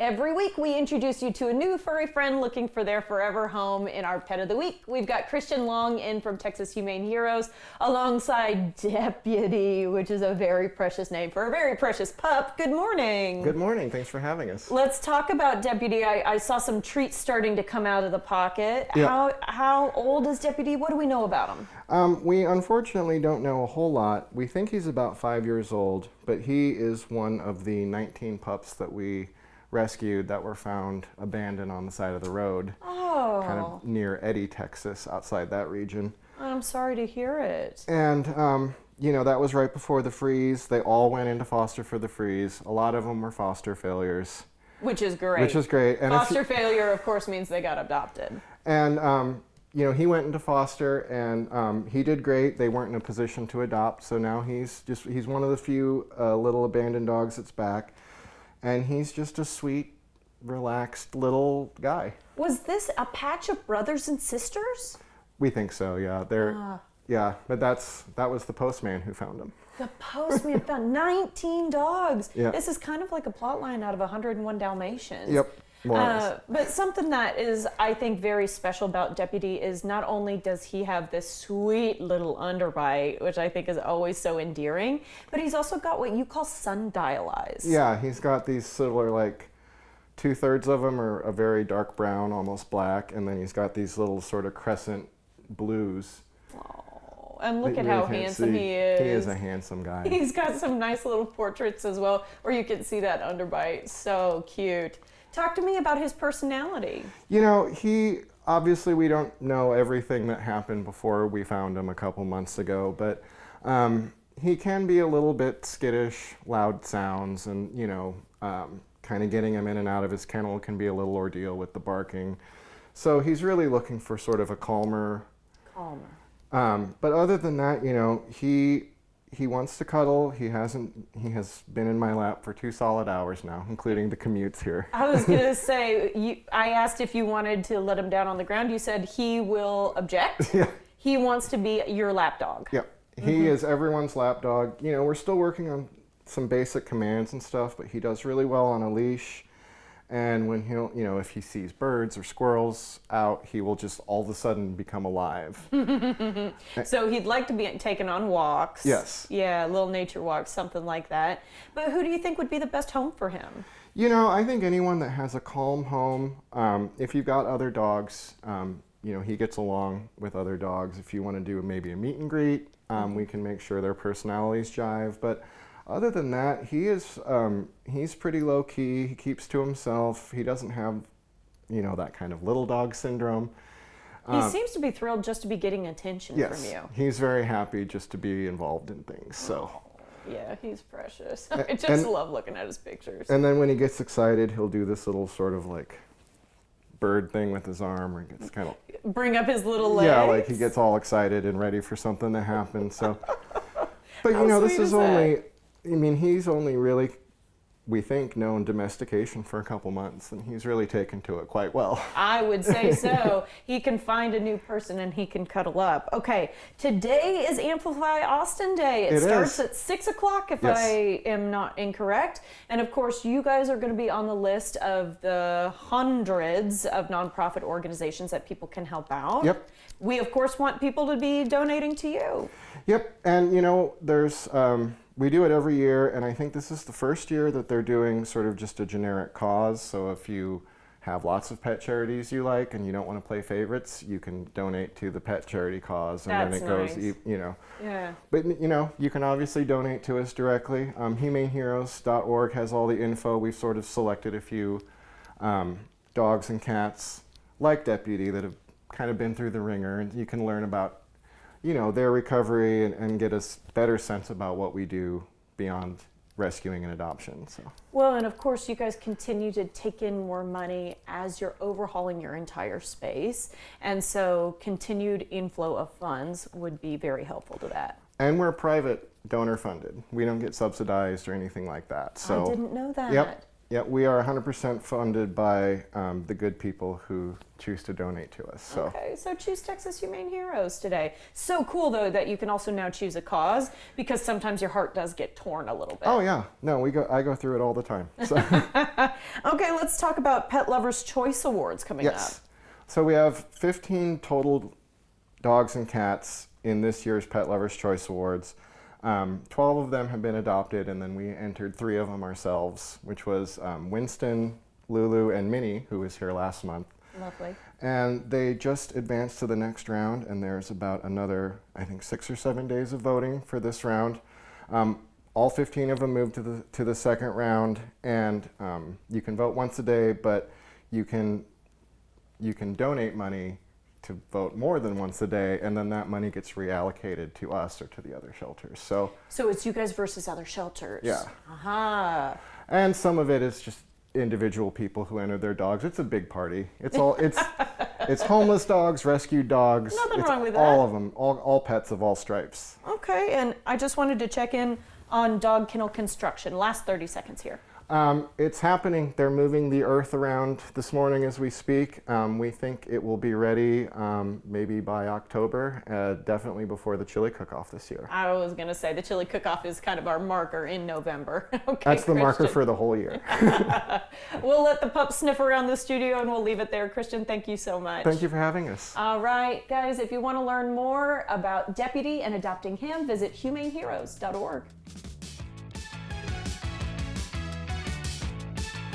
Every week we introduce you to a new furry friend looking for their forever home. In our Pet of the Week, we've got Christian Long in from Texas Humane Heroes alongside Deputy, which is a very precious name for a very precious pup. Good morning. Good morning. Thanks for having us. Let's talk about Deputy. I saw some treats starting to come out of the pocket. Yeah. How old is Deputy? What do we know about him? We unfortunately don't know a whole lot. We think he's about 5 years old, but he is one of the 19 pups that we rescued that were found abandoned on the side of the road. Oh. Kind of near Eddy, Texas, outside that region. I'm sorry to hear it. And, you know, that was right before the freeze. They all went into foster for the freeze. A lot of them were foster failures. Which is great. Which is great. And foster failure, of course, means they got adopted. And, you know, he went into foster and he did great. They weren't in a position to adopt. So now he's one of the few little abandoned dogs that's back. And he's just a sweet, relaxed little guy. Was this a patch of brothers and sisters? We think so, yeah. Yeah, but that was the postman who found him. The postman found 19 dogs. Yeah. This is kind of like a plot line out of 101 Dalmatians. Yep. But something that is, I think, very special about Deputy is not only does he have this sweet little underbite, which I think is always so endearing, but he's also got what you call sundial eyes. Yeah, he's got these sort of like 2/3 of them are a very dark brown, almost black, and then he's got these little sort of crescent blues. Oh, and look at how handsome he is. He is a handsome guy. He's got some nice little portraits as well, where you can see that underbite. So cute. Talk to me about his personality. You know, obviously we don't know everything that happened before we found him a couple months ago, but he can be a little bit skittish, loud sounds, and, you know, kind of getting him in and out of his kennel can be a little ordeal with the barking. So he's really looking for sort of a calmer. But other than that, you know, he wants to cuddle. He has been in my lap for 2 solid hours now, including the commutes here. I was going to say, I asked if you wanted to let him down on the ground. You said he will object. Yeah. He wants to be your lap dog. Yep. He is everyone's lap dog. You know, we're still working on some basic commands and stuff, but he does really well on a leash. And when he'll, you know, if he sees birds or squirrels out, he will just all of a sudden become alive. So he'd like to be taken on walks. Yes. Yeah, little nature walks, something like that. But who do you think would be the best home for him? You know, I think anyone that has a calm home, if you've got other dogs, you know, he gets along with other dogs. If you want to do maybe a meet and greet, we can make sure their personalities jive. But other than that, he's pretty low key. He keeps to himself. He doesn't have, you know, that kind of little dog syndrome. He seems to be thrilled just to be getting attention from you. He's very happy just to be involved in things. So. Yeah, he's precious. I just love looking at his pictures. And then when he gets excited, he'll do this little sort of like bird thing with his arm, or he gets kind of bring up his little legs. Yeah, like he gets all excited and ready for something to happen. So, but you know, this is only. I mean, he's only really, we think, known domestication for a couple months, and he's really taken to it quite well. I would say so. He can find a new person and he can cuddle up. Okay, today is Amplify Austin Day. It starts at 6 o'clock if I am not incorrect. And of course, you guys are going to be on the list of the hundreds of nonprofit organizations that people can help out. Yep. We, of course, want people to be donating to you. Yep, and you know, there's, we do it every year, and I think this is the first year that they're doing sort of just a generic cause. So if you have lots of pet charities you like and you don't want to play favorites, you can donate to the pet charity cause, and then it goes, you know. Yeah. But you know, you can obviously donate to us directly. HumaneHeroes.org has all the info. We've sort of selected a few dogs and cats like Deputy that have kind of been through the ringer, and you can learn about, you know, their recovery and get a better sense about what we do beyond rescuing and adoption. So. Well, and of course you guys continue to take in more money as you're overhauling your entire space, and so continued inflow of funds would be very helpful to that. And we're private donor funded. We don't get subsidized or anything like that. So I didn't know that. Yep. Yeah, we are 100% funded by the good people who choose to donate to us. So. Okay, so choose Texas Humane Heroes today. So cool, though, that you can also now choose a cause, because sometimes your heart does get torn a little bit. Oh, yeah. No, I go through it all the time. So. Okay, let's talk about Pet Lovers' Choice Awards coming up. Yes. So we have 15 total dogs and cats in this year's Pet Lovers' Choice Awards. 12 of them have been adopted, and then we entered 3 of them ourselves, which was Winston, Lulu, and Minnie, who was here last month. Lovely. And they just advanced to the next round, and there's about another, I think, 6 or 7 days of voting for this round. All 15 of them moved to the second round, and you can vote once a day, but you can donate money to vote more than once a day, and then that money gets reallocated to us or to the other shelters. So it's you guys versus other shelters. Yeah. Aha. And some of it is just individual people who enter their dogs. It's a big party. It's all it's homeless dogs, rescued dogs. Nothing wrong with that. All of them, all pets of all stripes. Okay, and I just wanted to check in on dog kennel construction. Last 30 seconds here. It's happening. They're moving the earth around this morning as we speak. We think it will be ready maybe by October, definitely before the chili cook-off this year. I was going to say the chili cook-off is kind of our marker in November. Okay, that's the marker Christian. for the whole year. We'll let the pups sniff around the studio and we'll leave it there. Christian, thank you so much. Thank you for having us. All right, guys, if you want to learn more about Deputy and adopting him, visit humaneheroes.org.